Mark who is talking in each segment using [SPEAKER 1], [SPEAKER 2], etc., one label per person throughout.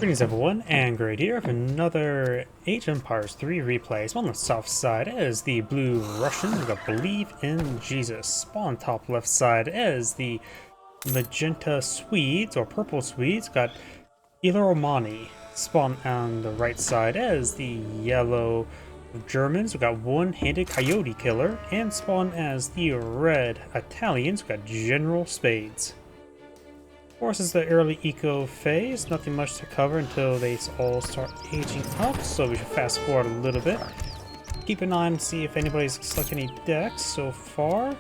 [SPEAKER 1] Greetings everyone, and Great here for another Age of Empires 3 replay. So on the south side is the blue Russians that believe in Jesus. On top left side is the magenta Swedes, or purple Swedes, got ELROMANI. Spawn on the right side is the yellow Germans, we got Onehandedcoyotekiller, and spawn as the red Italians, we got GeneralSpades. Of course, it's the early eco phase, nothing much to cover until they all start aging up, so we should fast forward a little bit. Keep an eye and see if anybody's selected any decks so far.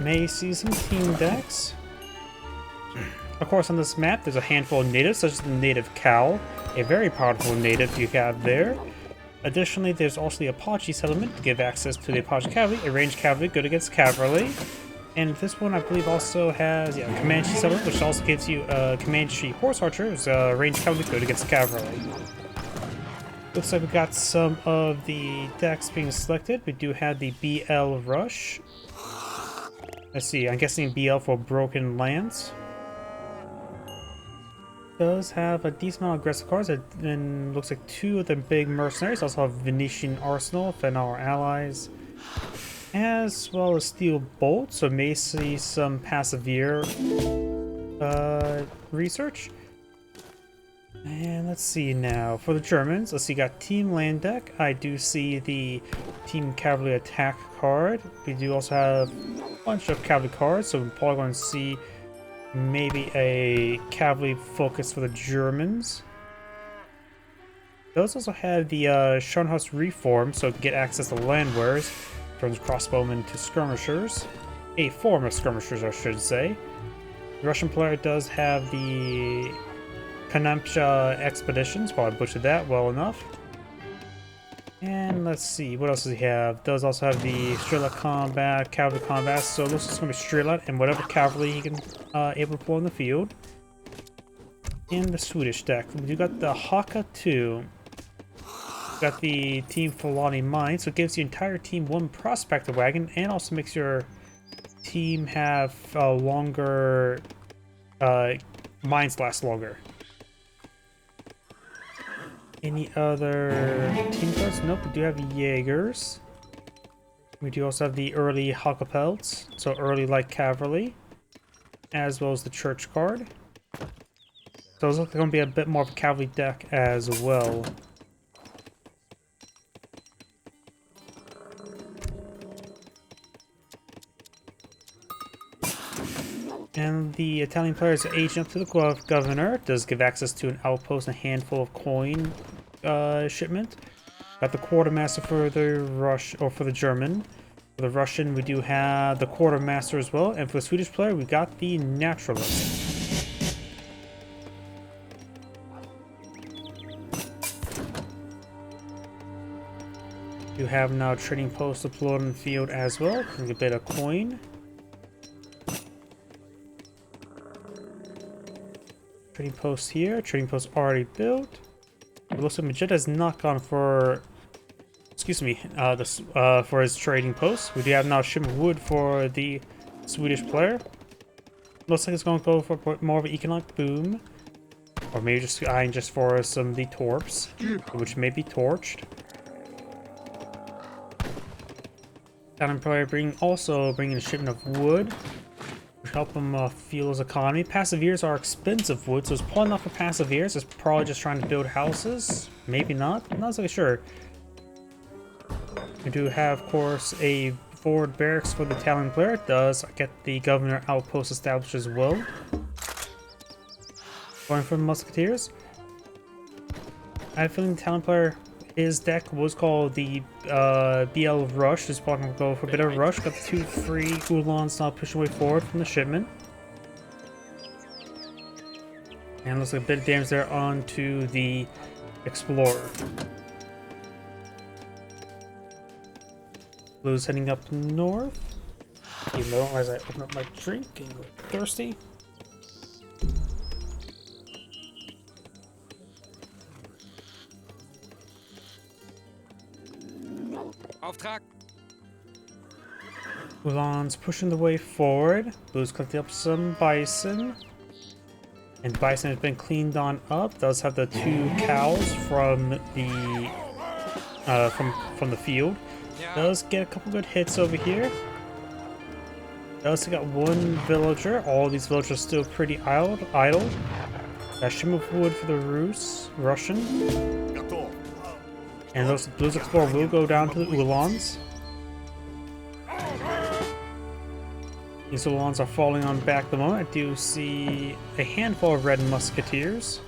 [SPEAKER 1] May see some team decks. Of course, on this map, there's a handful of natives, such as the native cow, a very powerful native you have there. Additionally, there's also the Apache settlement to give access to the Apache cavalry, a ranged cavalry good against cavalry. And this one, I believe, also has Comanche settlement, which also gives you a Comanche horse archer, who's a ranged cavalry good against cavalry. Looks like we got some of the decks being selected. We do have the BL Rush. Let's see, I'm guessing BL for Broken Lands. Does have a decent amount of aggressive cards, and looks like two of the big mercenaries. Also have Venetian Arsenal, Fen our allies, as well as Steel Bolt, so may see some Passiveer research. And let's see now, for the Germans, let's see, got Team Land deck. I do see the Team Cavalry Attack card. We do also have a bunch of Cavalry cards, so we're probably going to see maybe a Cavalry focus for the Germans. Those also have the Scharnhorst Reform, so get access to Landwares. Turns crossbowmen to skirmishers. A form of skirmishers, I should say. The Russian player does have the Kanamcha Expeditions, probably butchered that well enough. And let's see, what else does he have? Does also have the Strela Combat, Cavalry Combat, so it looks like it's going to be Strela and whatever cavalry he can able to pull in the field. In the Swedish deck, we do got the Haka 2. Got the Team Fulani Mine, so it gives the entire team one Prospector Wagon, and also makes your team have longer mines last longer. Any other team cards? Nope, we do have Jaegers. We do also have the early Hakapelts, so early light cavalry, as well as the Church card. So it's going to be a bit more of a cavalry deck as well. And the Italian player is aging up to the governor. Does give access to an outpost and a handful of coin shipment. Got the quartermaster for the German. For the Russian, we do have the quartermaster as well. And for the Swedish player, we got the naturalist. You have now trading post deployed in the field as well. A bit of coin. Trading post here, trading post already built. It looks like Magenta has not gone for, for his trading post. We do have now shipment wood for the Swedish player. Looks like it's going to go for more of an economic boom, or maybe just eyeing just for some of the torps, which may be torched. Italian player also bringing a shipment of wood. Help him fuel his economy. Passiveers are expensive wood, so it's probably not for Passiveers. It's probably just trying to build houses. Maybe not. I'm not so sure. We do have, of course, a forward barracks for the Italian player. It does get the governor outpost established as well. Going for the Musketeers. I have a feeling the Italian player, his deck was called the BL Rush. He's probably going to go for a bit of a rush. Got the two free Ulans now pushing way forward from the shipment. And looks like a bit of damage there onto the Explorer. Blue's heading up north. Even though as I open up my drink, getting a little thirsty.
[SPEAKER 2] Auftrag.
[SPEAKER 1] Ulan's pushing the way forward. Blue's collecting up some bison. And bison has been cleaned on up. Does have the 2 cows from the from the field. Does get a couple good hits over here. Does got 1 villager. All these villagers are still pretty idle. Got shim of wood for the Russian. And those Blues Explorer will go down to the Uhlans. These Uhlans are falling on back at the moment. I do see a handful of red musketeers.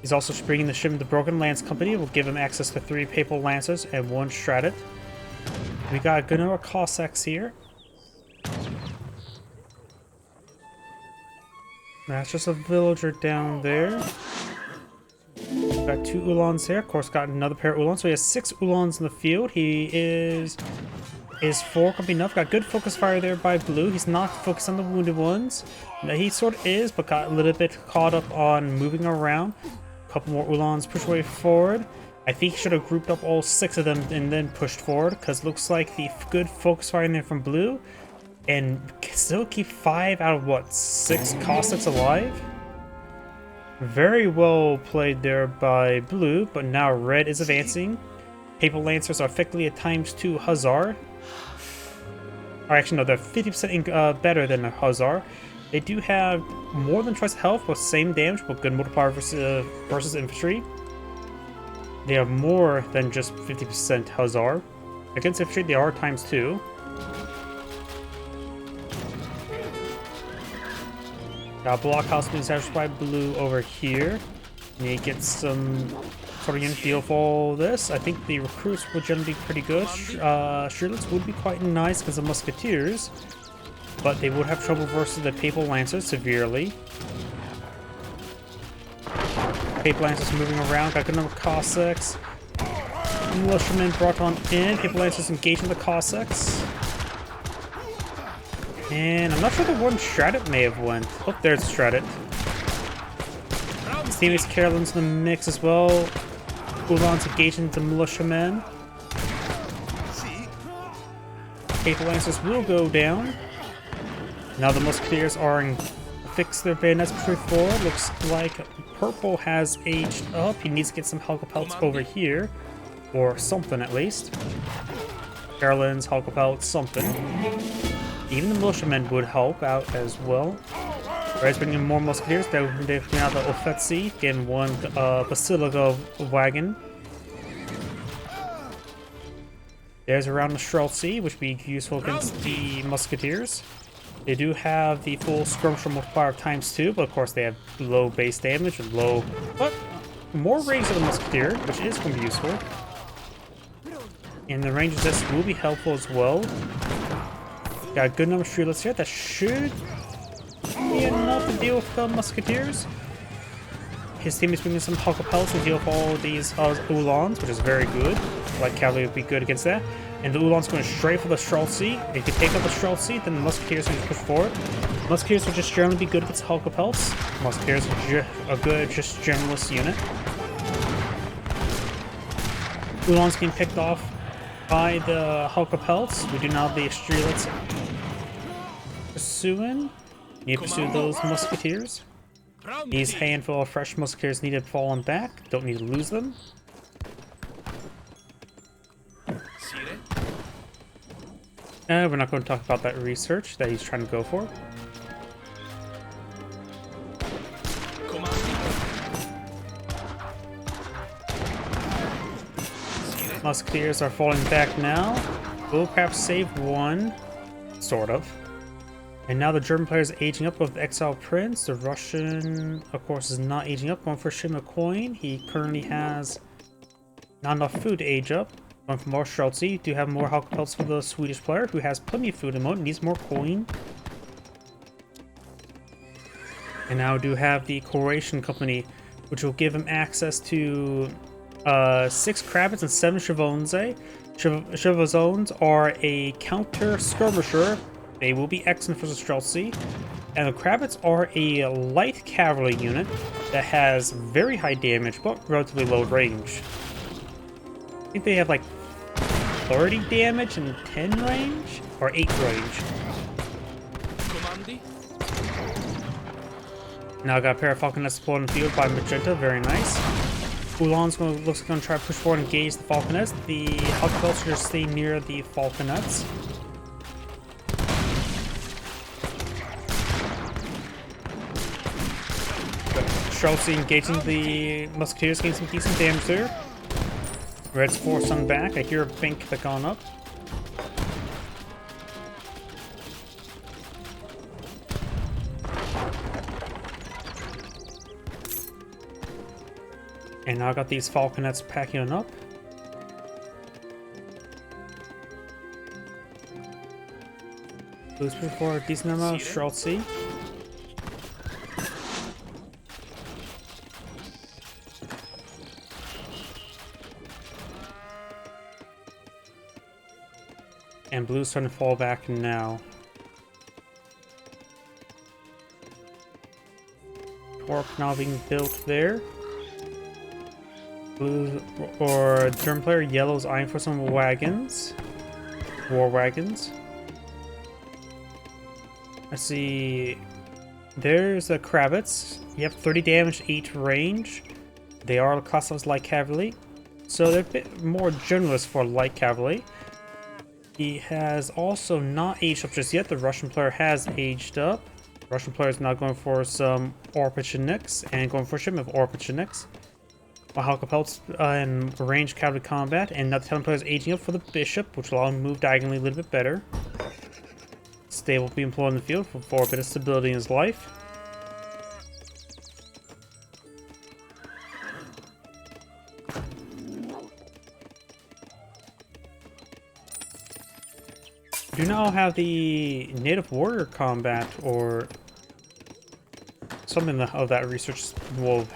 [SPEAKER 1] He's also bringing the ship of the Broken Lance Company. Will give him access to 3 Papal Lancers and 1 Shredded. We got a good number of Cossacks here. That's just a villager down there. Got 2 Uhlans here. Of course, got another pair of Uhlans. So he has 6 Uhlans in the field. He is 4 could be enough. Got good focus fire there by Blue. He's not focused on the wounded ones. He sort of is, but got a little bit caught up on moving around. A couple more Uhlans push way forward. I think he should have grouped up all 6 of them and then pushed forward, because it looks like the good focus fire in there from Blue, and still keep 5 out of what, 6 Cossacks alive. Very well played there by Blue, but now Red is advancing. Papal Lancers are effectively a ×2 Hussar. Or actually, no, they're 50% better than a Hussar. They do have more than twice health, but same damage, but good multiplier versus infantry. They have more than just 50% Hussar. Against infantry, they are ×2. Got blockhouse being established by Blue over here. Need to get some sort of unit deal for all this. I think the recruits would generally be pretty good. Shearlets would be quite nice because of musketeers, but they would have trouble versus the Papal Lancers severely. Papal Lancers moving around. Got a good number of Cossacks. Militiamen brought on in. Papal Lancers engaging the Cossacks. And I'm not sure the one Shredded may have went. Oh, there's Shredded. His teammates Carolyn's in the mix as well. Uhlans engaging the militiamen. Papal Lancers will go down. Now the musketeers are in fix their bayonets pushing forward. Looks like Purple has aged up. He needs to get some Halkapelts over here. Or something at least. Carolyn's, Halkapelts, something. Even the militiamen would help out as well. Red's bringing in more musketeers. They're bringing out the Offetsi, getting 1 Basilica wagon. There's around the Streltsy, which would be useful against the musketeers. They do have the full skirmisher multiplier of ×2, but of course they have low base damage and low, but more range than the musketeer, which is going to be useful. And the range of this will be helpful as well. Got a good number of Shearlets here. That should be enough to deal with the musketeers. His team is bringing some Halkapelts to deal with all these Uhlans, which is very good. Light cavalry would be good against that. And the Uhlans going straight for the Streltsy. If you take out the Streltsy, then the musketeers can push forward. Musketeers would just generally be good against Halkapelts. Musketeers are a good, just generalist unit. Uhlans being picked off by the Halkapelts. We do now have the Streelets pursuing. Need to pursue those musketeers. These handful of fresh musketeers need to fall on back. Don't need to lose them. We're not going to talk about that research that he's trying to go for. Musketeers are falling back now. Will perhaps save 1, sort of. And now the German player is aging up with the Exile Prince. The Russian, of course, is not aging up. Going for Shima Coin. He currently has not enough food to age up. Going for more Streltsy. Do have more Halkapelts for the Swedish player, who has plenty of food at the moment. Needs more coin. And now do have the Croatian Company, which will give him access to 6 Kravitz and 7 Chevonze. Chevonzes are a counter skirmisher. They will be excellent for the Streltsy. And the Kravitz are a light cavalry unit that has very high damage, but relatively low range. I think they have like 30 damage and 10 range? Or 8 range. Now I got a pair of falconets deployed in the field by Magenta, very nice. Ulan's looks like going to try to push forward and engage the falconets. The Huckbelts should just stay near the falconets. Chelsea engaging the musketeers, getting some decent damage there. Red's forced on back. I hear a bink that gone up. And now I got these falconets packing up. Boost for a decent amount of Chelsea. And blue's starting to fall back now. Torp now being built there. Blue or German player, yellow's eyeing for some wagons. War wagons. I see there's the Kravitz. You have 30 damage, 8 range. They are classed as light cavalry. So they're a bit more generalist for light cavalry. He has also not aged up just yet. The Russian player has aged up. Russian player is now going for some Orpicheniks and going for a shipment of Orpicheniks. While Halkapelt's in range cavalry combat, and now the Italian player is aging up for the bishop, which will allow him to move diagonally a little bit better. Stay will be employed in the field for a bit of stability in his life. Do now have the native warrior combat or something of that research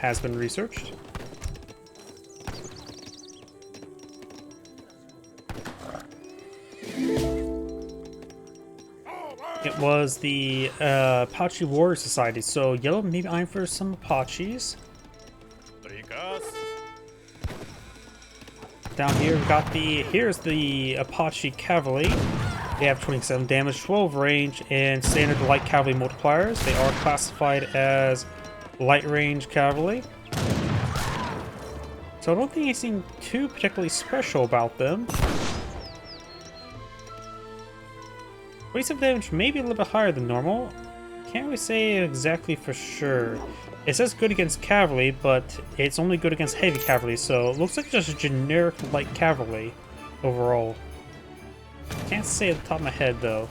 [SPEAKER 1] has been researched. It was the Apache Warrior Society, so yellow maybe eyeing for some Apaches. Down here we've got here's the Apache Cavalry. They have 27 damage, 12 range, and standard light cavalry multipliers. They are classified as light range cavalry. So I don't think anything too particularly special about them. 27 damage, maybe a little bit higher than normal. Can't really say exactly for sure. It says good against cavalry, but it's only good against heavy cavalry, so it looks like just a generic light cavalry overall. Can't say at the top of my head though.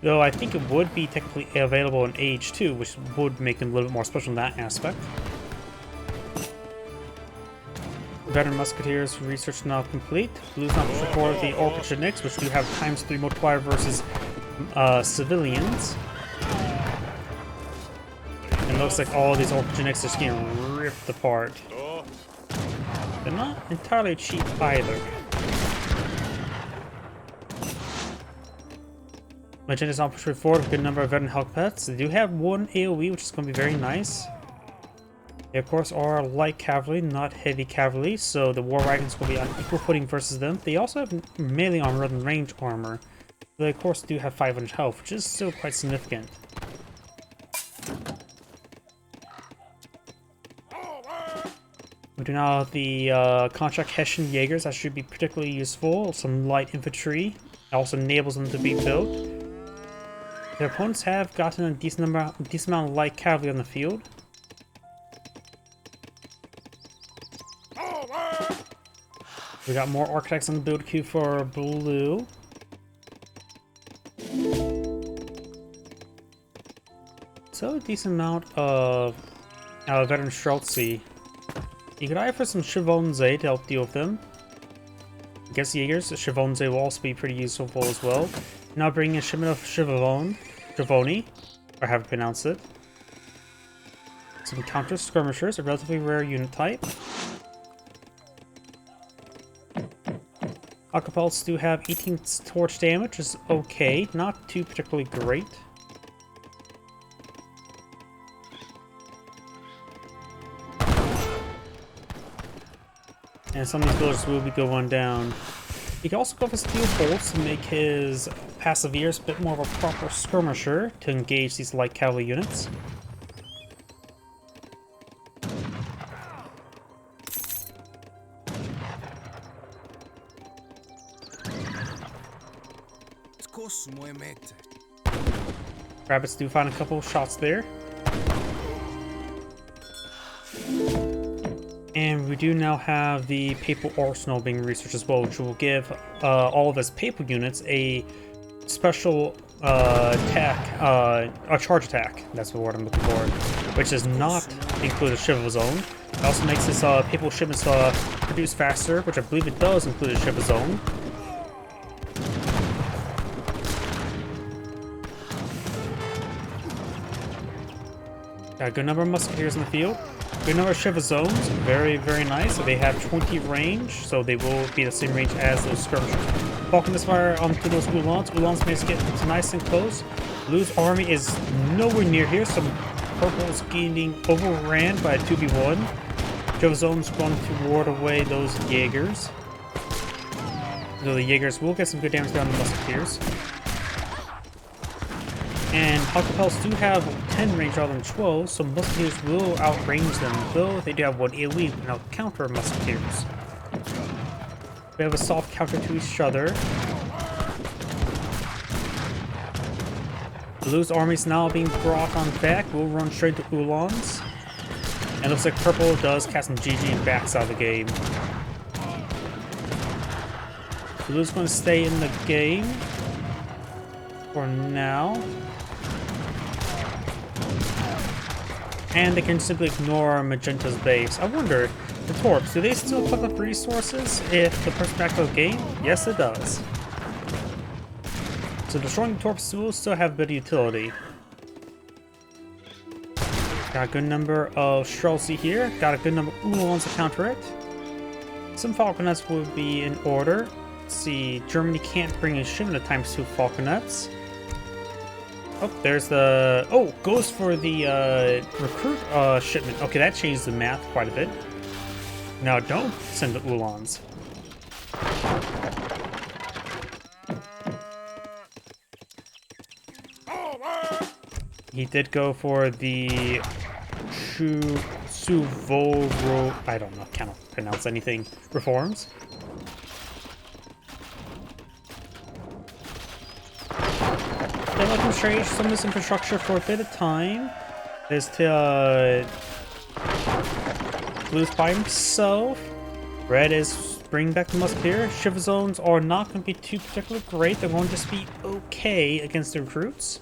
[SPEAKER 1] Though I think it would be technically available in Age 2, which would make them a little bit more special in that aspect. Veteran Musketeers research now complete. Blue's now pushing forward the Orpicheniks, which do have ×3 multiplier versus civilians. And it looks like all of these Orpicheniks are just getting ripped apart. They're not entirely cheap either. Magenta's now pushing forward with a good number of veteran health pets. They do have one AoE, which is going to be very nice. They, of course, are light cavalry, not heavy cavalry, so the war wagons will be on equal footing versus them. They also have melee armor rather than range armor. They, of course, do have 500 health, which is still quite significant. We do now have the contract Hessian Jaegers. That should be particularly useful. Some light infantry. It also enables them to be built. Their opponents have gotten a decent amount of light cavalry on the field. We got more architects on the build queue for blue. So a decent amount of veteran Streltsy. You could eye for some Chivonze to help deal with them. I guess Jaegers, Chivonze will also be pretty useful as well. Now bringing a shipment of Chivoni, or however you pronounce it. Some counter skirmishers, a relatively rare unit type. Acapults do have 18 torch damage, which is okay, not too particularly great. And some of these villagers will be going down. You can also go for steel bolts to make his passive ears a bit more of a proper skirmisher to engage these light cavalry units. Rabbits do find a couple shots there. And we do now have the Papal Arsenal being researched as well, which will give all of his Papal units a special attack, a charge attack. That's the word I'm looking for, which does not include a ship of his own. It also makes his Papal shipments produce faster, which I believe it does include a ship of his own. Got a good number of musketeers in the field. Good number of ship of zones. Very, very nice. So they have 20 range, so they will be the same range as those skirmishers. Falcon misfire onto those Uhlans. Uhlans may get nice and close. Blue's army is nowhere near here. Some purple's getting overran by a 2v1. Ship of zones going to ward away those Jaegers. So the Jaegers will get some good damage down on the musketeers. And Hawkapels do have 10 range rather than 12, so musketeers will outrange them, though they do have one AoE and out counter musketeers. We have a soft counter to each other. Blue's army's now being brought on back. We'll run straight to Uhlans. And it looks like Purple does cast some GG and backs out of the game. Blue's going to stay in the game for now. And they can simply ignore Magenta's base. I wonder, the Torps, do they still pick up resources if the person back out of the game? Yes, it does. So destroying the Torps will still have a bit of utility. Got a good number of Streltsy here. Got a good number of Uhlans to counter it. Some Falconets will be in order. Let's see, Germany can't bring a shipment of times 2 Falconets. Oh, there's the... Oh, goes for the recruit shipment. Okay, that changed the math quite a bit. Now don't send the Uhlans. He did go for the Suvoro... I don't know, cannot pronounce anything. Reforms. They let him trade some of this infrastructure for a bit of time. There's to Blue's by himself. Red is bringing back the musketeer. Shiver zones are not going to be too particularly great. They're going to just be okay against the recruits.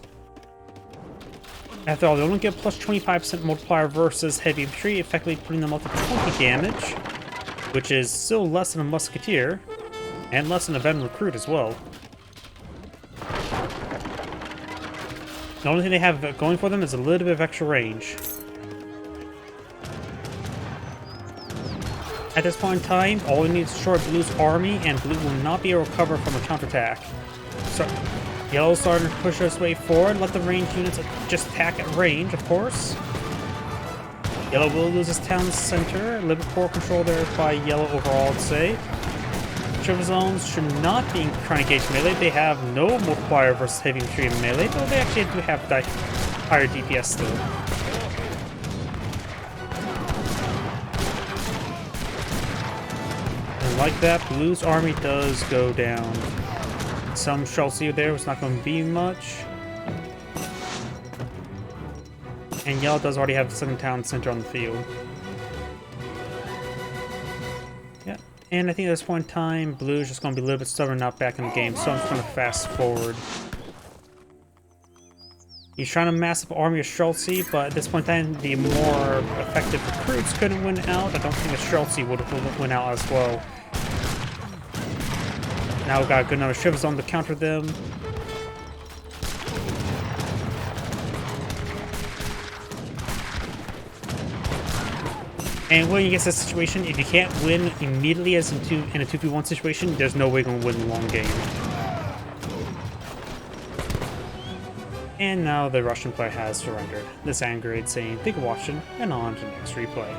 [SPEAKER 1] After all, they only get plus 25% multiplier versus heavy infantry, effectively putting them up to 20 damage, which is still less than a musketeer, and less than a veteran recruit as well. The only thing they have going for them is a little bit of extra range. At this point in time, all we need is to destroy Blue's army, and Blue will not be able to recover from a counterattack. So, Yellow's starting to push his way forward. Let the range units just attack at range, of course. Yellow will lose his town center. A little bit poor control there by Yellow overall, I'd say. Shiver zones should not be trying to engage melee. They have no multiplier versus heavy infantry in melee, though they actually do have higher DPS still. And like that, Blue's army does go down. Some Streltsy there was not going to be much. And Yellow does already have some town center on the field. Yeah, and I think at this point in time, Blue is just going to be a little bit stubborn, not back in the game, so I'm just going to fast forward. He's trying to massive army of Streltsy, but at this point in time, the more effective recruits couldn't win out. I don't think the Streltsy would win out as well. Now we've got a good number of shivers on to counter them. And when you get to this situation, if you can't win immediately as in a 2v1 situation, there's no way you're going to win the long game. And now the Russian player has surrendered. This Angry saying, thank you for watching, and on to the next replay.